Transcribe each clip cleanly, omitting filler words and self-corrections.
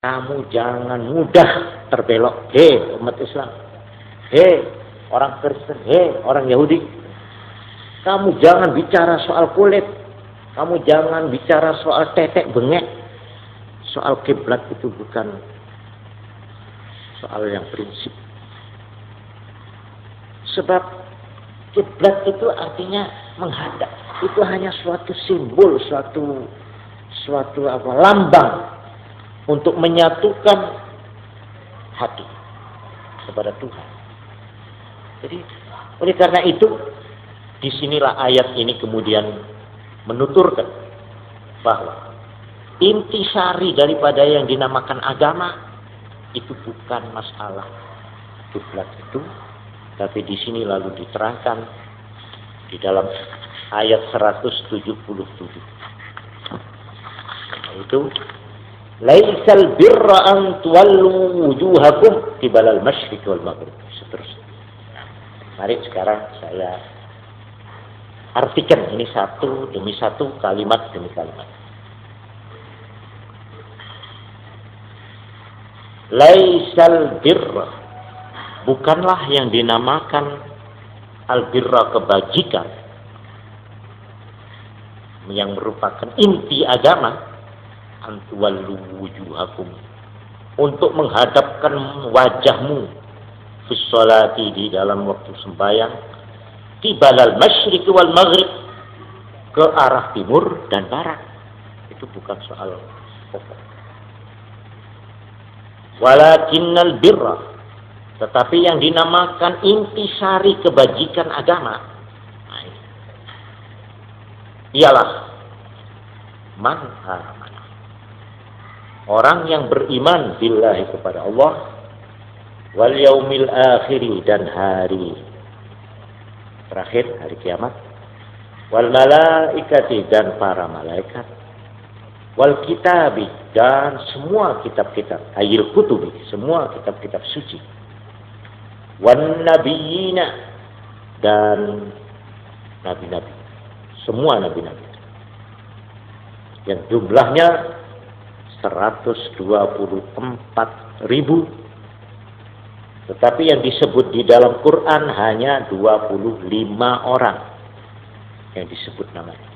Kamu jangan mudah terbelok. Hei umat Islam, hei orang Kristen, hei orang Yahudi, kamu jangan bicara soal kulit, kamu jangan bicara soal tetek bengek. Soal kiblat itu bukan soal yang prinsip. Sebab kiblat itu artinya menghadap. Itu hanya suatu simbol, suatu lambang untuk menyatukan hati kepada Tuhan. Jadi oleh karena itu disinilah ayat ini kemudian menuturkan bahwa intisari daripada yang dinamakan agama itu bukan masalah kiblat itu, tapi di sini lalu diterangkan di dalam ayat 177. Itu laisal birra an tuwallu wujuhakum qibalal masyriq wal maghrib. Seterusnya. Mari sekarang saya artikan ini satu demi satu, kalimat demi kalimat. Laisal birra, bukanlah yang dinamakan al-birra kebajikan yang merupakan inti agama, antuwallu wujuhakum, untuk menghadapkan wajahmu fis sholati, di dalam waktu sembahyang, qibalal masyriq wal maghrib, ke arah timur dan barat. Itu bukan soal pokok. Walakinnal birra, tetapi yang dinamakan intisari kebajikan agama ialah man amana, orang yang beriman billahi, kepada Allah, wal yaumil akhiri, dan hari terakhir, hari kiamat, wal malaikati, dan para malaikat, wal kitabi, dan semua kitab-kitab, ayil kutubi, semua kitab-kitab suci, wan nabiyina, dan nabi-nabi, semua nabi-nabi yang jumlahnya 124.000, tetapi yang disebut di dalam Quran hanya 25 orang yang disebut namanya.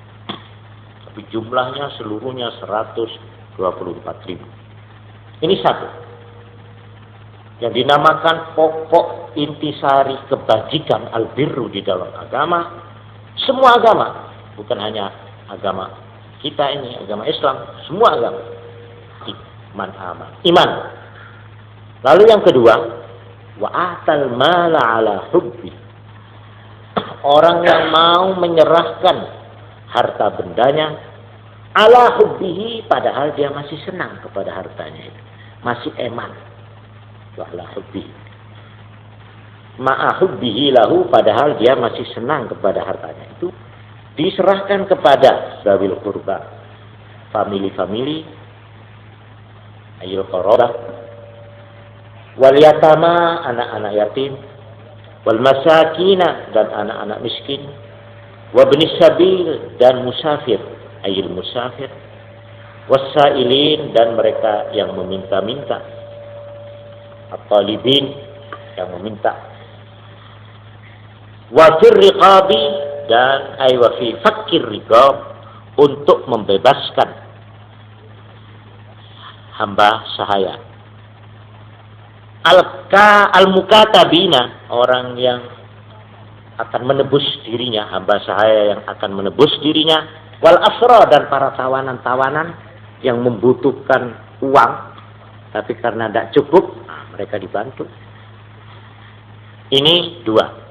Tapi jumlahnya seluruhnya 124.000. Ini satu yang dinamakan pokok intisari kebajikan al-birru di dalam agama. Semua agama, bukan hanya agama kita ini, agama Islam, semua agama. Iman aman, iman. Lalu yang kedua, wa atal mala ala hubbi, orang yang mau menyerahkan harta bendanya ala hubbihi, padahal dia masih senang kepada hartanya itu, masih eman. Wa ala hubbihi, ma'a hubbihi lahu, padahal dia masih senang kepada hartanya itu, diserahkan kepada zawil qurba, famili-famili, ayil qarabah, wal yatama, anak-anak yatim, wal masakina, dan anak-anak miskin, wa ibnis sabil, dan musafir, ayil musafir, wasailin, dan mereka yang meminta-minta, at-talibin, yang meminta, wa fir riqabi, dan aywa fi fakir riqab, untuk membebaskan hamba sahaya, al-mukatabina, orang yang akan menebus dirinya, hamba sahaya yang akan menebus dirinya, wal asra, dan para tawanan-tawanan yang membutuhkan uang tapi karena tidak cukup, mereka dibantu. Ini dua.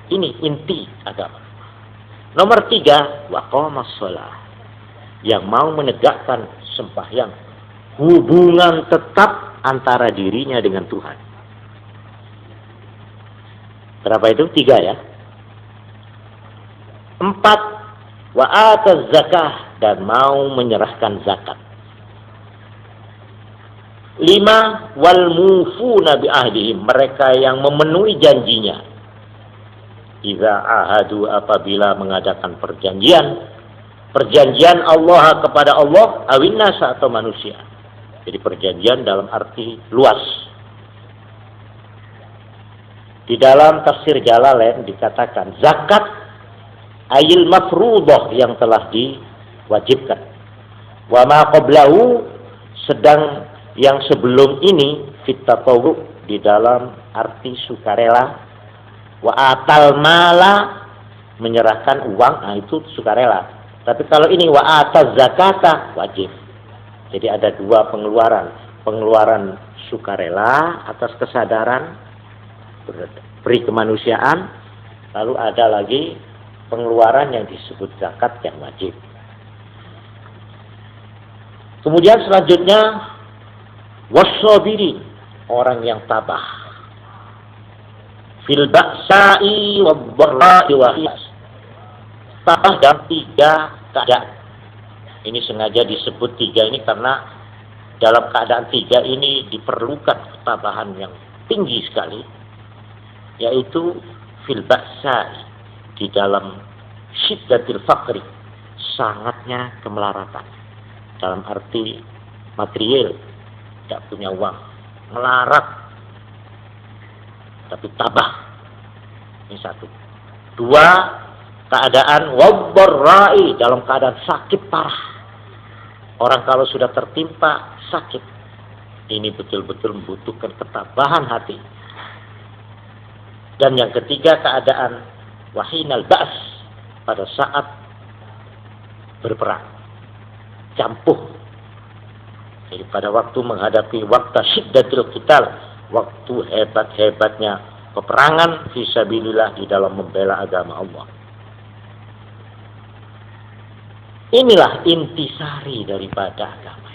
Ini inti agama. Nomor 3, waqamas shalah, yang mau menegakkan sembahyang, hubungan tetap antara dirinya dengan Tuhan. Berapa itu? 3 ya. 4, wa ataz zakah, dan mau menyerahkan zakat. 5, wal mufuna bi ahdihim, mereka yang memenuhi janjinya. Iza ahadu, apabila mengadakan perjanjian Allah kepada Allah, awin nasa, atau manusia. Jadi perjanjian dalam arti luas. Di dalam tafsir Jalalain dikatakan zakat ayil mafruḍah yang telah diwajibkan. Wa ma qablahu, sedang yang sebelum ini fit tatawwu, di dalam arti sukarela. Wa atal mala, menyerahkan uang, nah itu sukarela. Tapi kalau ini wa ataz zakata, wajib. Jadi ada dua pengeluaran. Pengeluaran sukarela atas kesadaran beri kemanusiaan, lalu ada lagi pengeluaran yang disebut zakat yang wajib. Kemudian selanjutnya wassabirin, orang yang tabah fil ba'sa'i wad-dharra'i wa tabah dalam 3 keadaan. Ini sengaja disebut 3 ini karena dalam keadaan 3 ini diperlukan ketabahan yang tinggi sekali, yaitu fil ba'sa'i, di dalam syiddatil faqri, sangatnya kemelaratan. Dalam arti material, tidak punya uang, melarat, tapi tabah. Ini 1. 2, keadaan wad-dharra'i, dalam keadaan sakit parah. Orang kalau sudah tertimpa sakit, ini betul-betul membutuhkan ketabahan hati. Dan yang ketiga, keadaan wahinal ba's, pada saat berperang, campuh. Jadi pada waktu menghadapi waktu syiddatul qital, waktu hebat-hebatnya peperangan fisabilillah, di dalam membela agama Allah. Inilah intisari daripada agama.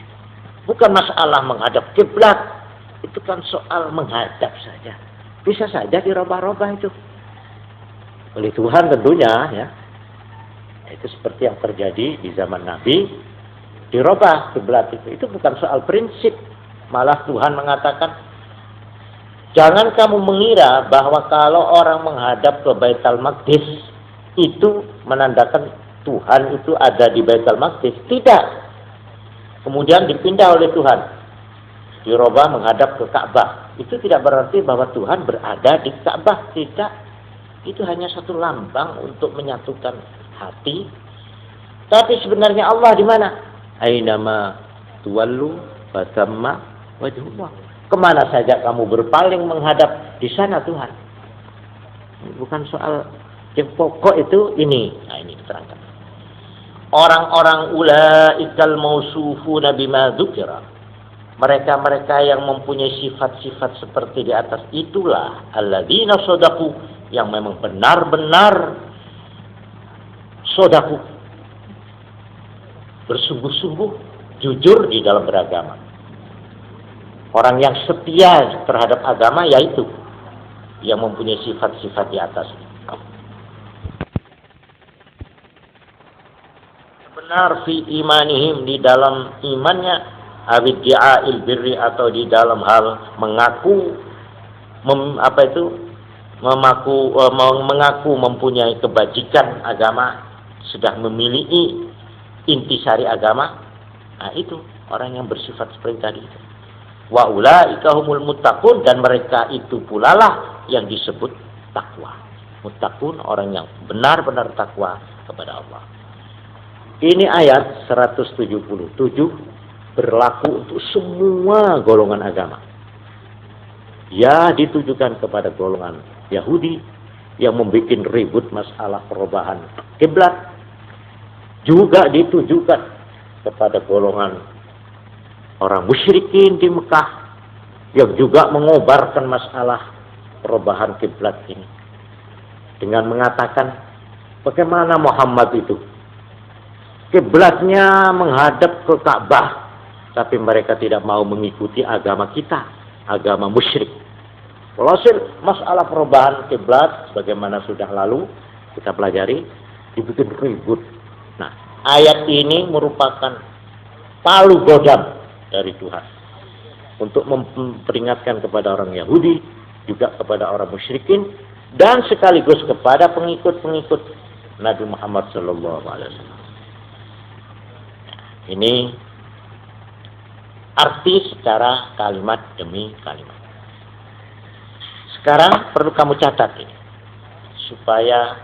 Bukan masalah menghadap kiblat, itu kan soal menghadap saja. Bisa saja dirubah-rubah itu oleh Tuhan tentunya, ya. Itu seperti yang terjadi di zaman Nabi, dirubah kiblat itu. Itu bukan soal prinsip. Malah Tuhan mengatakan, jangan kamu mengira bahwa kalau orang menghadap ke Baitul Maqdis itu menandakan Tuhan itu ada di Baitul Maqdis. Tidak. Kemudian dipindah oleh Tuhan, dirubah menghadap ke Ka'bah. Itu tidak berarti bahwa Tuhan berada di Ka'bah. Tidak. Itu hanya satu lambang untuk menyatukan hati. Tapi sebenarnya Allah di mana? Ainama tuwallu fasamma wajhullah. Kemana saja kamu berpaling menghadap, di sana Tuhan. Bukan soal yang pokok itu ini. Nah, ini diterangkan. Orang-orang ulaikal mausufuna bima dzukira, mereka-mereka yang mempunyai sifat-sifat seperti di atas itulah alladzina shadaqu, yang memang benar-benar shadaqu, bersungguh-sungguh jujur di dalam beragama. Orang yang setia terhadap agama, yaitu yang mempunyai sifat-sifat di atas. Benar fi imanihim, di dalam imannya, awiddi'a'il birri, atau di dalam hal mengaku mengaku mempunyai kebajikan agama, sudah memiliki intisari agama. Nah, itu orang yang bersifat seperti tadi itu. Wa ulaika humul muttaqun, dan mereka itu pula lah yang disebut takwa. Muttaqun, orang yang benar-benar takwa kepada Allah. Ini ayat 177 berlaku untuk semua golongan agama. Ya, ditujukan kepada golongan Yahudi yang membuat ribut masalah perubahan kiblat. Juga ditujukan kepada golongan orang musyrikin di Mekah yang juga mengobarkan masalah perubahan kiblat ini dengan mengatakan, bagaimana Muhammad itu kiblatnya menghadap ke Ka'bah, tapi mereka tidak mau mengikuti agama kita, agama musyrik. Walhasil masalah perubahan kiblat, bagaimana sudah lalu kita pelajari, dibikin ribut. Nah, ayat ini merupakan palu godam dari Tuhan untuk memperingatkan kepada orang Yahudi, juga kepada orang musyrikin, dan sekaligus kepada pengikut-pengikut Nabi Muhammad SAW. Ini arti secara kalimat demi kalimat. Sekarang perlu kamu catat ini, supaya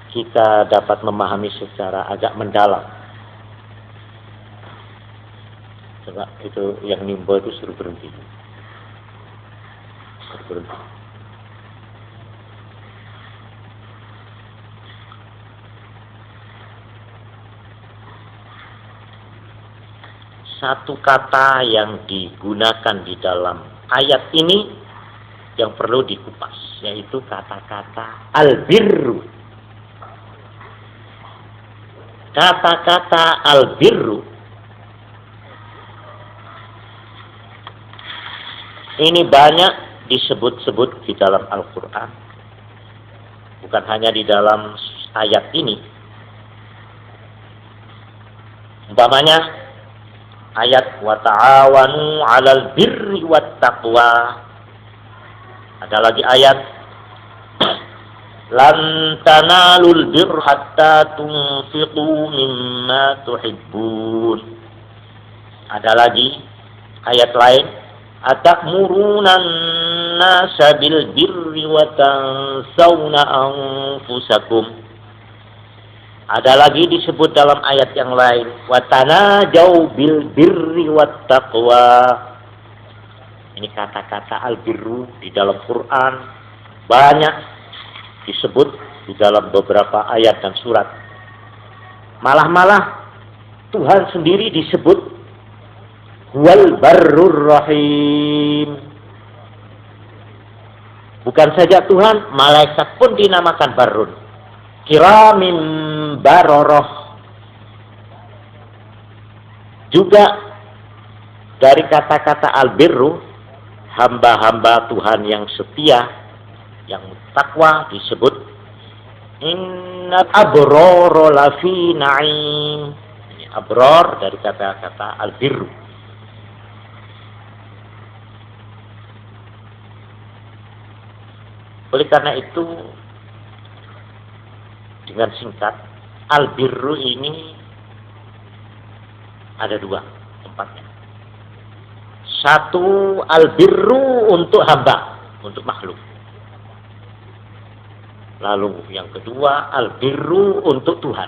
kita dapat memahami secara agak mendalam. Coba itu yang nimbo itu suruh berhenti. Suruh berhenti. Satu kata yang digunakan di dalam ayat ini yang perlu dikupas, yaitu kata-kata albirru. Kata-kata albirru ini banyak disebut-sebut di dalam Al-Quran. Bukan hanya di dalam ayat ini. Umpamanya ayat wa ta'awanu 'alal birri wat taqwa. Ada lagi ayat lan tanalul birra hatta tunfiqu mimma tuhibbun. Ada lagi ayat lain, atakmurunan nasa bil birri wa tansawna anfusakum. Ada lagi disebut dalam ayat yang lain, wa tanajau bil birri wat taqwa. Ini kata-kata albirru di dalam Quran banyak disebut di dalam beberapa ayat dan surat. Malah Tuhan sendiri disebut wal barrur rahim. Bukan saja Tuhan, malaikat pun dinamakan barrun. Kiramim baroroh. Juga dari kata-kata albirru, hamba-hamba Tuhan yang setia, yang takwa disebut inna abroro lafi na'im. Ini abror dari kata-kata albirru. Oleh karena itu, dengan singkat, albirru ini ada dua tempatnya. Satu, albirru untuk hamba, untuk makhluk. Lalu yang kedua, albirru untuk Tuhan.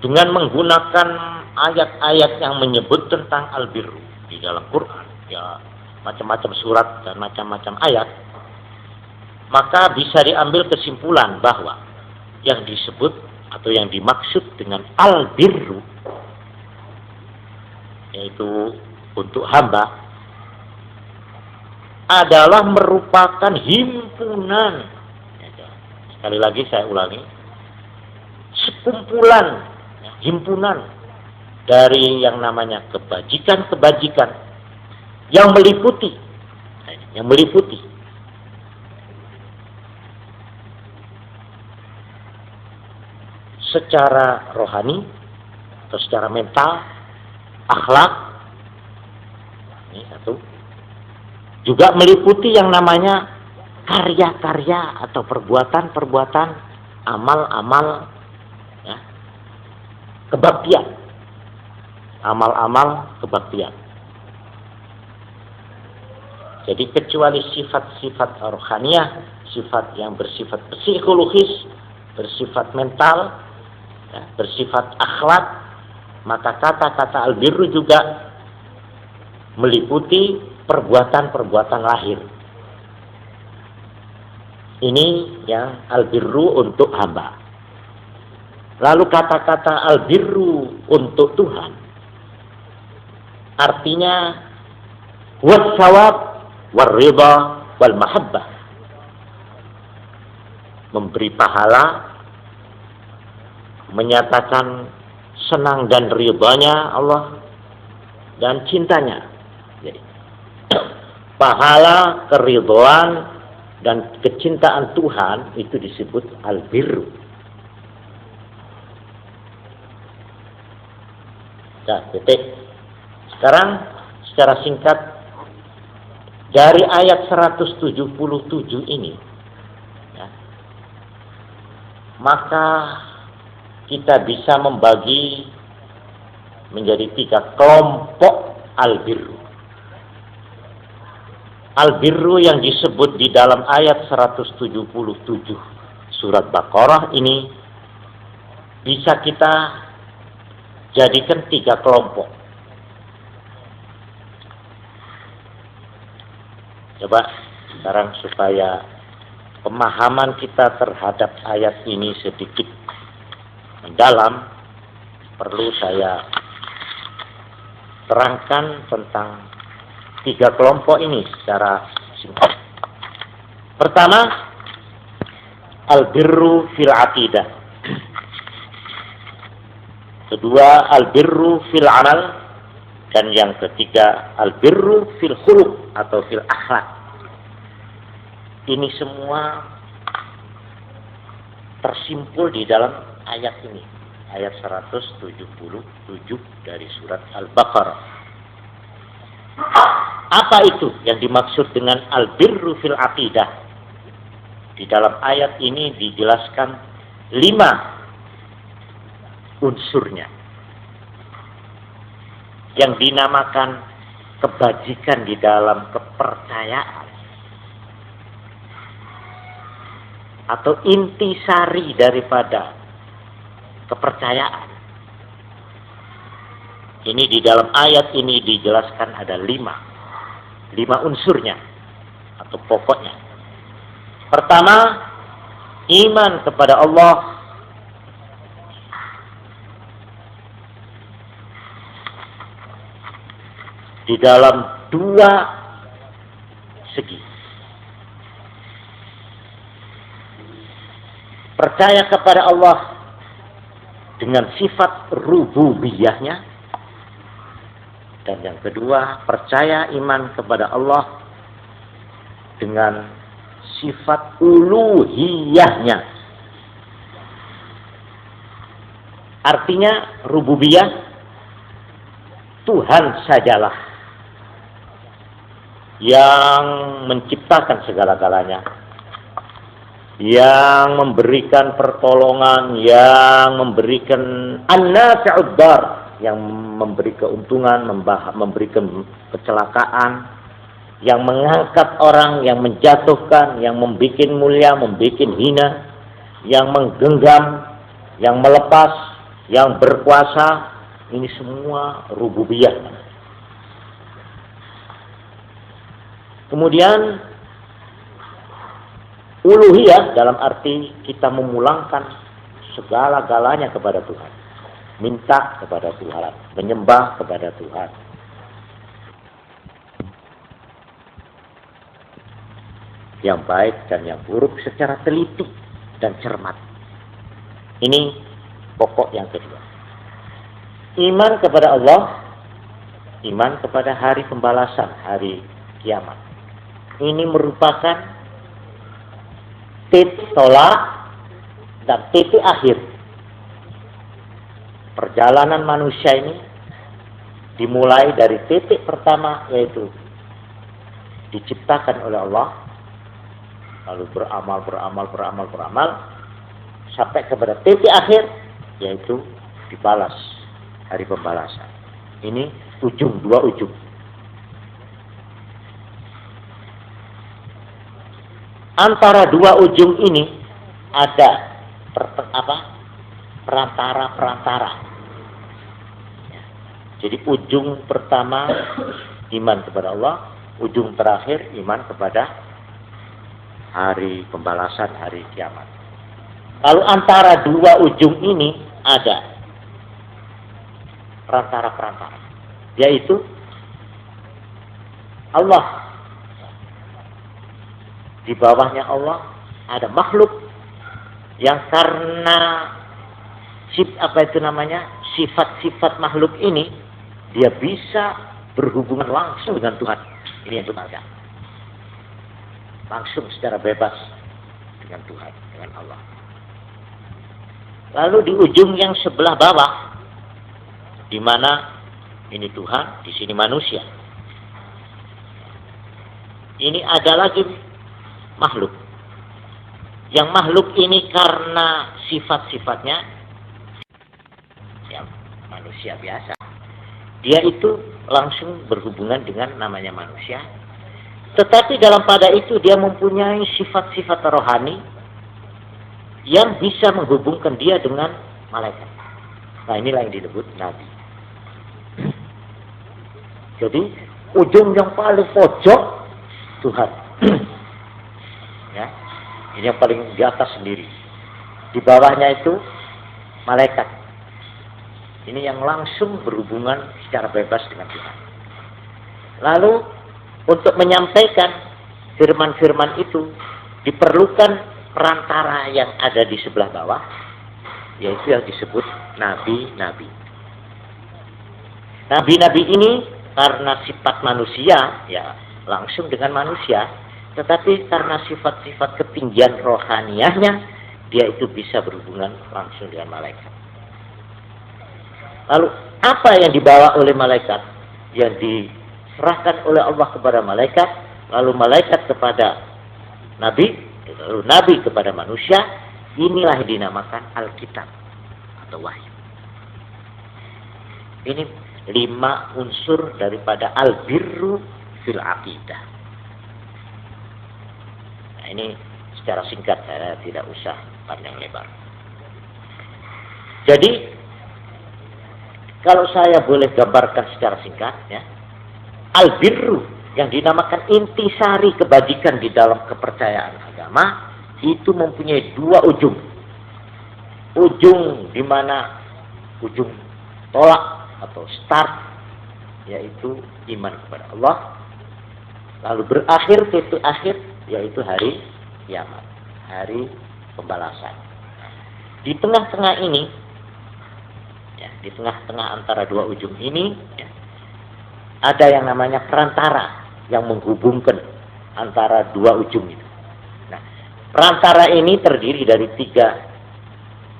Dengan menggunakan ayat-ayat yang menyebut tentang albirru di dalam Quran, ya macam-macam surat dan macam-macam ayat, maka bisa diambil kesimpulan bahwa yang disebut atau yang dimaksud dengan albirru, yaitu untuk hamba, adalah merupakan himpunan. Sekali lagi saya ulangi, sekumpulan, himpunan dari yang namanya kebajikan-kebajikan yang meliputi secara rohani atau secara mental, akhlak. Ini satu. Juga meliputi yang namanya karya-karya atau perbuatan-perbuatan, amal-amal, ya, kebaktian. Amal-amal kebaktian. Jadi kecuali sifat-sifat rohaniyah, sifat yang bersifat psikologis, bersifat mental, ya, bersifat akhlak, maka kata-kata albirru juga meliputi perbuatan-perbuatan lahir. Ini yang albirru untuk hamba. Lalu kata-kata albirru untuk Tuhan, artinya was-sawab war-ridha wal mahabbah. Memberi pahala, menyatakan senang dan ridhanya Allah dan cintanya. Jadi pahala, keridhaan dan kecintaan Tuhan itu disebut albirru. Nah, titik. Sekarang secara singkat dari ayat 177 ini, ya, maka kita bisa membagi menjadi 3 kelompok albirru. Albirru yang disebut di dalam ayat 177 surat Baqarah ini bisa kita jadikan 3 kelompok. Coba sekarang supaya pemahaman kita terhadap ayat ini sedikit mendalam, perlu saya terangkan tentang 3 kelompok ini secara singkat. Pertama, albirru fil aqidah. Kedua, albirru fil amal. Dan yang ketiga, albirru fil khuluq atau fil akhlak. Ini semua tersimpul di dalam ayat ini. Ayat 177 dari surat Al-Baqarah. Apa itu yang dimaksud dengan albirru fil aqidah? Di dalam ayat ini dijelaskan 5 unsurnya yang dinamakan kebajikan di dalam kepercayaan atau intisari daripada kepercayaan. Ini di dalam ayat ini dijelaskan ada 5 unsurnya atau pokoknya. Pertama, iman kepada Allah. Di dalam 2 segi. Percaya kepada Allah dengan sifat rububiyahnya. Dan yang kedua, percaya iman kepada Allah dengan sifat uluhiyahnya. Artinya rububiyah, Tuhan sajalah yang menciptakan segala-galanya, yang memberikan pertolongan, yang memberikan an-nafi'ud dar, yang memberi keuntungan, memberikan kecelakaan, yang mengangkat orang, yang menjatuhkan, yang membuat mulia, membuat hina, yang menggenggam, yang melepas, yang berkuasa. Ini semua rububiyah. Kemudian uluhiyah dalam arti kita memulangkan segala-galanya kepada Tuhan. Minta kepada Tuhan, menyembah kepada Tuhan. Yang baik dan yang buruk secara teliti dan cermat. Ini pokok yang kedua. Iman kepada Allah, iman kepada hari pembalasan, hari kiamat. Ini merupakan titik tolak dan titik akhir. Perjalanan manusia ini dimulai dari titik pertama, yaitu diciptakan oleh Allah, lalu beramal, sampai kepada titik akhir, yaitu dibalas, hari pembalasan. Ini ujung, 2 ujung. Antara 2 ujung ini ada perantara. Jadi ujung pertama iman kepada Allah, ujung terakhir iman kepada hari pembalasan, hari kiamat. Lalu antara 2 ujung ini ada perantara, yaitu Allah. Di bawahnya Allah ada makhluk yang karena sifat-sifat makhluk ini dia bisa berhubungan langsung dengan Tuhan. Ini yang Tuhan, langsung secara bebas dengan Tuhan, dengan Allah. Lalu di ujung yang sebelah bawah, di mana ini Tuhan, di sini manusia. Ini ada lagi makhluk. Yang makhluk ini karena sifat-sifatnya manusia biasa. Dia itu langsung berhubungan dengan namanya manusia. Tetapi dalam pada itu dia mempunyai sifat-sifat rohani yang bisa menghubungkan dia dengan malaikat. Nah, inilah yang disebut nabi. Jadi ujung yang paling pojok Tuhan. Ya, ini yang paling di atas sendiri. Di bawahnya itu malaikat. Ini yang langsung berhubungan secara bebas dengan Tuhan. Lalu untuk menyampaikan firman-firman itu diperlukan perantara yang ada di sebelah bawah, yaitu yang disebut nabi-nabi. Nabi-nabi ini karena sifat manusia, ya langsung dengan manusia, tetapi karena sifat-sifat ketinggian rohaniahnya, dia itu bisa berhubungan langsung dengan malaikat. Lalu apa yang dibawa oleh malaikat? Yang diserahkan oleh Allah kepada malaikat, lalu malaikat kepada nabi, lalu nabi kepada manusia. Inilah yang dinamakan Alkitab atau wahyu. Ini 5 unsur daripada al-birru fil aqidah. Nah, ini secara singkat, saya tidak usah panjang lebar. Jadi kalau saya boleh gambarkan secara singkat, ya, al-birru yang dinamakan intisari kebajikan di dalam kepercayaan agama itu mempunyai 2 ujung. Ujung di mana ujung tolak atau start, yaitu iman kepada Allah. Lalu berakhir titik akhir, yaitu hari kiamat, hari pembalasan. Di tengah-tengah ini, ya, di tengah-tengah antara 2 ujung ini, ya, ada yang namanya perantara yang menghubungkan antara 2 ujung itu. Nah, perantara ini terdiri dari 3,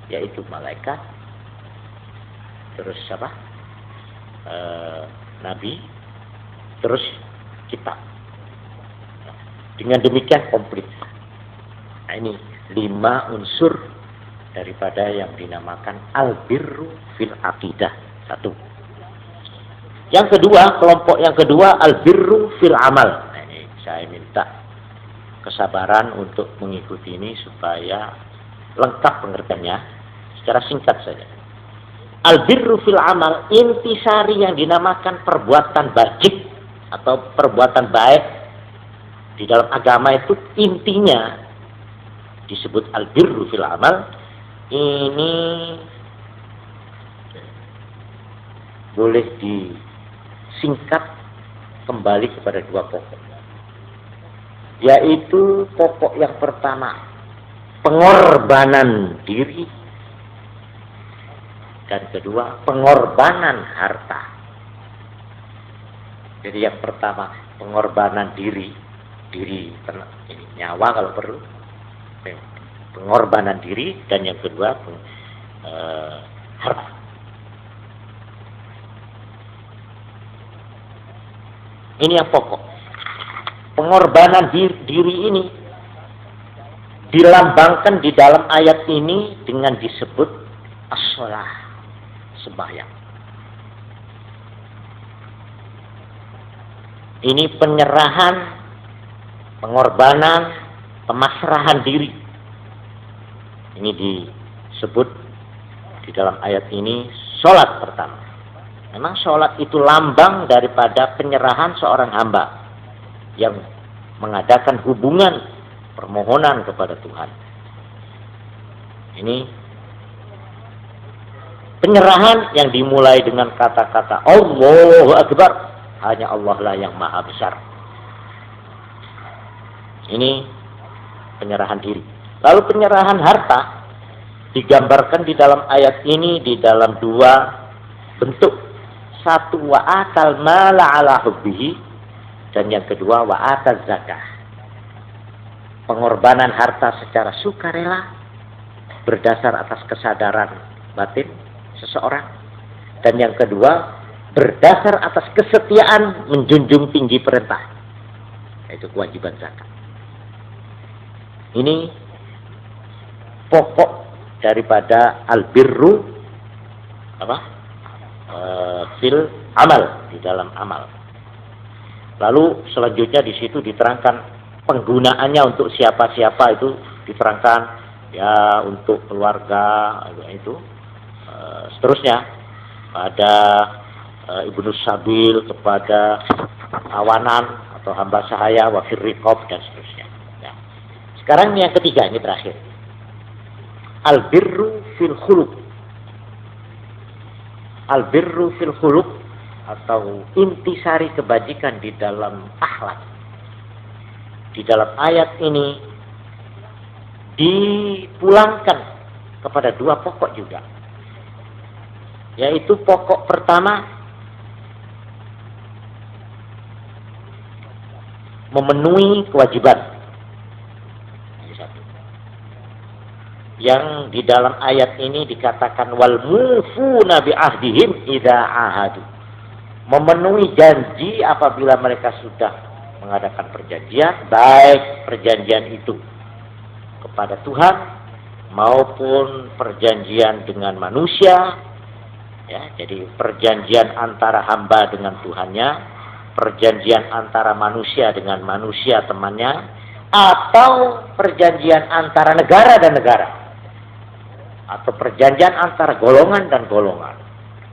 yaitu malaikat, terus apa? Nabi, terus kitab. Nah, dengan demikian komplit. Nah, ini 5 unsur daripada yang dinamakan al-birru fil aqidah. 1. Yang kedua, kelompok yang kedua al-birru fil amal. Nah, ini saya minta kesabaran untuk mengikuti ini supaya lengkap pengertiannya. Secara singkat saja. Al-birru fil amal, intisari yang dinamakan perbuatan bajik atau perbuatan baik di dalam agama itu intinya disebut al-birru fil amal. Ini boleh disingkat kembali kepada 2 pokok. Yaitu pokok yang pertama, pengorbanan diri. Dan kedua, pengorbanan harta. Jadi yang pertama, pengorbanan diri ini nyawa kalau perlu. Pengorbanan diri, dan yang kedua harta. Ini yang pokok. Pengorbanan diri ini dilambangkan di dalam ayat ini dengan disebut as-shalah, sembahyang. Ini penyerahan, pengorbanan, pemasrahan diri. Ini disebut di dalam ayat ini sholat pertama. Memang sholat itu lambang daripada penyerahan seorang hamba yang mengadakan hubungan permohonan kepada Tuhan. Ini penyerahan yang dimulai dengan kata-kata Allahu Akbar. Hanya Allah lah yang maha besar. Ini penyerahan diri. Lalu penyerahan harta digambarkan di dalam ayat ini di dalam 2 bentuk. 1, wa atal mala ala hubbihi, dan yang kedua wa atal zakah. Pengorbanan harta secara sukarela berdasar atas kesadaran batin seseorang, dan yang kedua berdasar atas kesetiaan menjunjung tinggi perintah, yaitu kewajiban zakat. Ini pokok daripada al-birru fil amal, di dalam amal. Lalu selanjutnya di situ diterangkan penggunaannya untuk siapa-siapa, itu diterangkan ya untuk keluarga itu. Seterusnya pada Ibnu Sabil, kepada awanan atau hamba sahaya, wafir riqab, dan seterusnya. Ya. Sekarang yang ketiga, ini terakhir. Al-birru fil khuluq. Al-birru fil khuluq atau intisari kebajikan di dalam akhlak. Di dalam ayat ini dipulangkan kepada dua pokok juga. Yaitu pokok pertama, memenuhi kewajiban. Ini satu. Yang di dalam ayat ini dikatakan wal mufuna bi ahdihim idza ahadu. Memenuhi janji apabila mereka sudah mengadakan perjanjian, baik perjanjian itu kepada Tuhan maupun perjanjian dengan manusia. Ya, jadi perjanjian antara hamba dengan Tuhannya, perjanjian antara manusia dengan manusia temannya, atau perjanjian antara negara dan negara, atau perjanjian antara golongan dan golongan,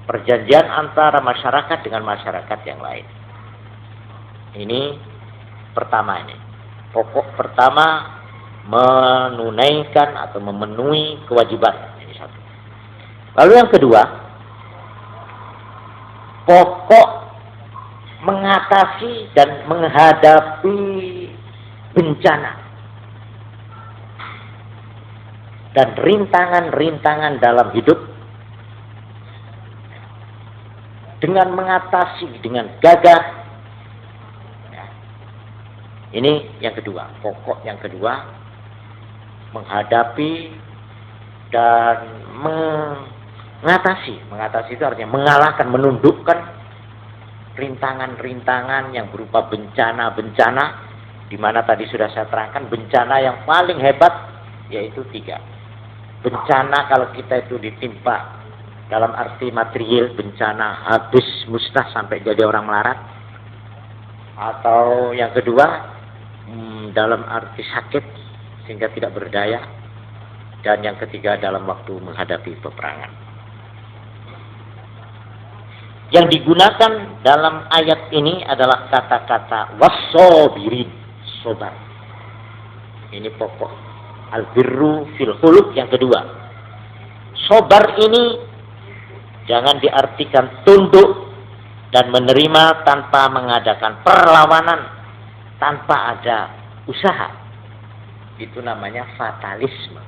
perjanjian antara masyarakat dengan masyarakat yang lain. Ini pertama, ini pokok pertama, menunaikan atau memenuhi kewajiban. Ini satu. Lalu yang kedua, pokok mengatasi dan menghadapi bencana dan rintangan-rintangan dalam hidup dengan mengatasi dengan gagah. Ya. Ini yang kedua, pokok yang kedua, menghadapi dan mengatasi itu artinya mengalahkan, menundukkan rintangan-rintangan yang berupa bencana-bencana, di mana tadi sudah saya terangkan bencana yang paling hebat yaitu 3. Bencana kalau kita itu ditimpa dalam arti material, bencana habis musnah sampai jadi orang melarat, atau yang kedua dalam arti sakit sehingga tidak berdaya, dan yang ketiga dalam waktu menghadapi peperangan. Yang digunakan dalam ayat ini adalah kata-kata wassobirin, sobar. Ini pokok al-birru fil khuluq yang kedua. Sobar ini jangan diartikan tunduk dan menerima tanpa mengadakan perlawanan, tanpa ada usaha. Itu namanya fatalisme.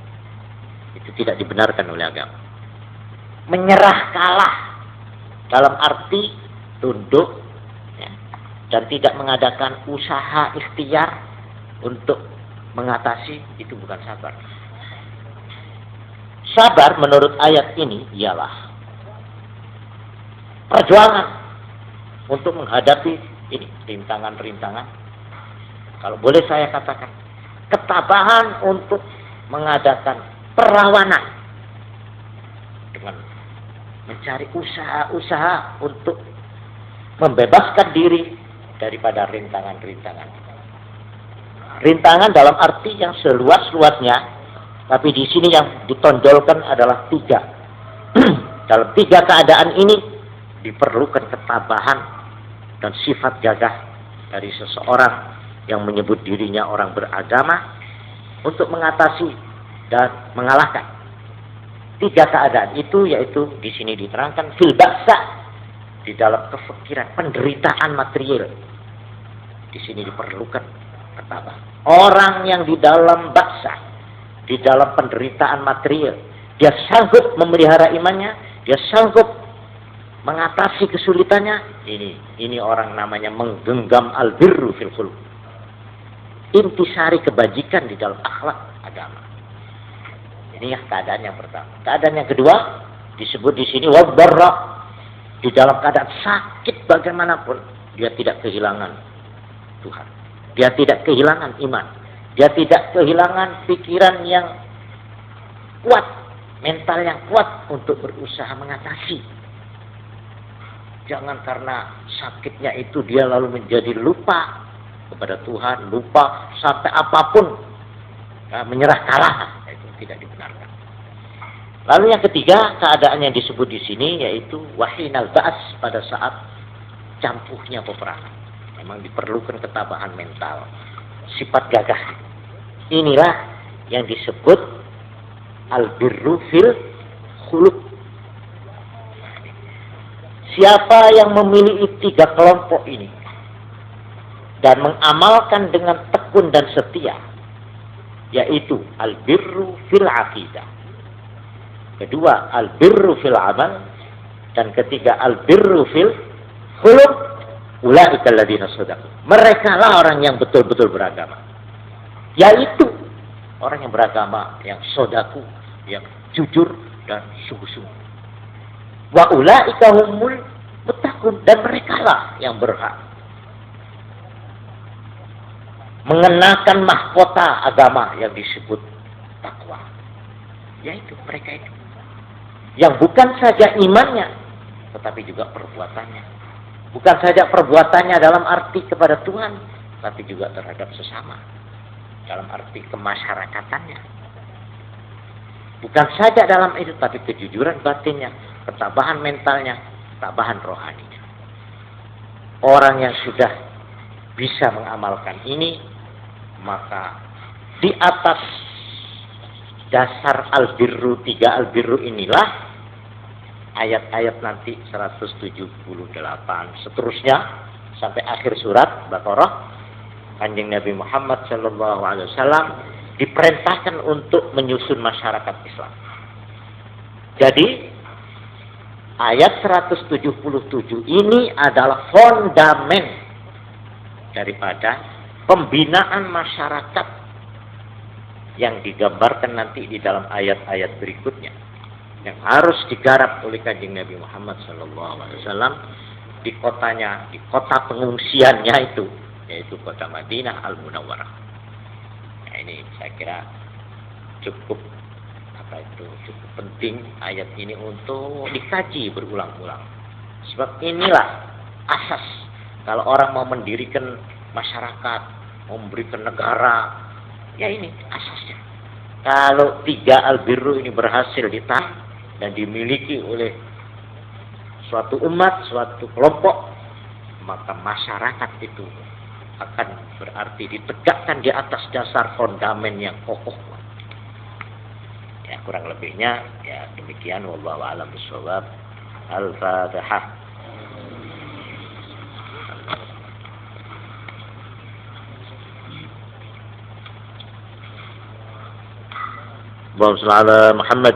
Itu tidak dibenarkan oleh agama. Menyerah kalah dalam arti tunduk ya, dan tidak mengadakan usaha ikhtiar untuk mengatasi, itu bukan sabar. Sabar menurut ayat ini ialah perjuangan untuk menghadapi ini rintangan-rintangan. Kalau boleh saya katakan, ketabahan untuk mengadakan perlawanan dengan mencari usaha-usaha untuk membebaskan diri daripada rintangan-rintangan. Rintangan dalam arti yang seluas-luasnya, tapi di sini yang ditonjolkan adalah 3. Dalam 3 keadaan ini diperlukan ketabahan dan sifat gagah dari seseorang yang menyebut dirinya orang beragama untuk mengatasi dan mengalahkan 3 keadaan itu, yaitu di sini diterangkan fil ba'sa, di dalam kefikiran penderitaan material. Di sini diperlukan ketabahan. Orang yang di dalam ba'sa, di dalam penderitaan material, dia sanggup memelihara imannya, dia sanggup mengatasi kesulitannya. Ini orang namanya menggenggam al-birru fil khuluq. Intisari kebajikan di dalam akhlak agama. Ini ya keadaan yang pertama. Keadaan yang kedua disebut di sini wadarra. Di dalam keadaan sakit bagaimanapun, dia tidak kehilangan Tuhan. Dia tidak kehilangan iman. Dia tidak kehilangan pikiran yang kuat, mental yang kuat untuk berusaha mengatasi Jangan karena sakitnya itu dia lalu menjadi lupa kepada Tuhan, lupa sampai apapun, menyerah kalah. Itu tidak dibenarkan. Lalu yang ketiga, keadaan yang disebut di sini yaitu wahinal ba'as, pada saat campuhnya peperangan. Memang diperlukan ketabahan mental, sifat gagah. Inilah yang disebut al-birru fil khuluq. Siapa yang memiliki 3 kelompok ini dan mengamalkan dengan tekun dan setia, yaitu al-birru fil aqidah, kedua al-birru fil amal, dan ketiga al-birru fil khuluq, ulaika alladziina shadaqu. Mereka lah orang yang betul-betul beragama, yaitu orang yang beragama, yang sodaku, yang jujur dan sungguh-sungguh. Wa ulaika humul muttaqun, dan mereka lah yang berhak mengenakan mahkota agama yang disebut takwa. Yaitu mereka itu yang bukan saja imannya, tetapi juga perbuatannya. Bukan saja perbuatannya dalam arti kepada Tuhan, tapi juga terhadap sesama, dalam arti kemasyarakatannya. Bukan saja dalam itu, tapi kejujuran batinnya, ketabahan mentalnya, ketabahan rohaninya. Orang yang sudah bisa mengamalkan ini, maka di atas dasar al-birru, 3 al-birru inilah ayat-ayat nanti 178 seterusnya sampai akhir surat Baqarah, Kanjeng Nabi Muhammad SAW diperintahkan untuk menyusun masyarakat Islam. Jadi ayat 177 ini adalah fondamen daripada pembinaan masyarakat yang digambarkan nanti di dalam ayat-ayat berikutnya, yang harus digarap oleh Kanjeng Nabi Muhammad SAW di kotanya, di kota pengungsiannya itu, yaitu kota Madinah Al-Munawwarah. Nah, ini saya kira cukup cukup penting ayat ini untuk dikaji berulang-ulang. Sebab inilah asas kalau orang mau mendirikan masyarakat, mau memberikan negara, ya ini asasnya. Kalau 3 al-birru ini berhasil ditanam dan dimiliki oleh suatu umat, suatu kelompok, maka masyarakat itu akan berarti ditegakkan di atas dasar fondamen yang kokoh. Ya, kurang lebihnya ya demikian, wallahu a'lam bishawab. Al-Fatihah. Allahumma shalli ala Muhammad.